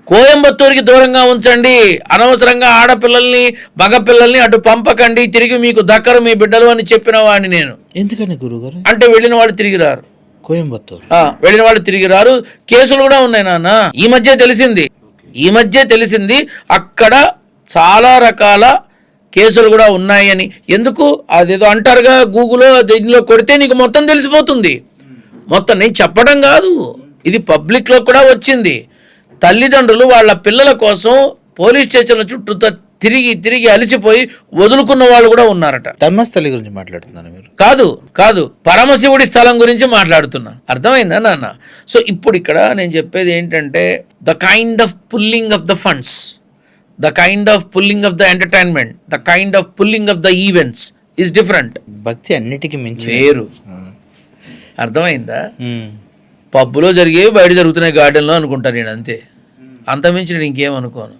కోయంబత్తూరుకి దూరంగా ఉంచండి, అనవసరంగా ఆడపిల్లల్ని మగపిల్లల్ని అటు పంపకండి, తిరిగి మీకు దక్కరు మీ బిడ్డలు అని చెప్పిన వాడిని నేను. ఎందుకని గురుగారు? అంటే వెళ్ళిన వాళ్ళు తిరిగి రారు. కోయంబత్తూరు వెళ్ళిన వాళ్ళు తిరిగి రారు. కేసులు కూడా ఉన్నాయి నాన్న. ఈ మధ్య తెలిసింది అక్కడ చాలా రకాల కేసులు కూడా ఉన్నాయని. ఎందుకు అదేదో అంటారుగా, గూగుల్లో దీనిలో కొడితే నీకు మొత్తం తెలిసిపోతుంది. మొత్తం నేను చెప్పడం కాదు, ఇది పబ్లిక్లో కూడా వచ్చింది. తల్లిదండ్రులు వాళ్ళ పిల్లల కోసం పోలీస్ స్టేషన్ల చుట్టూ తిరిగి అలసిపోయి వదులుకున్న వాళ్ళు కూడా ఉన్నారట. ధర్మస్థలి గురించి మాట్లాడుతున్నారు మీరు? కాదు, పరమశివుడి స్థలం గురించి మాట్లాడుతున్నా. అర్థమైందా నాన్న? సో ఇప్పుడు ఇక్కడ నేను చెప్పేది ఏంటంటే, the kind of pulling of the funds, the kind of pulling of the entertainment, the kind of pulling of the events is different. భక్తి అన్నిటికీ మించి వేరు. అర్థమైందా? పబ్బులో జరిగేవి బయట జరుగుతున్నాయి గార్డెన్లో అనుకుంటాను నేను, అంతే. అంతమించి నేను ఇంకేమనుకోను.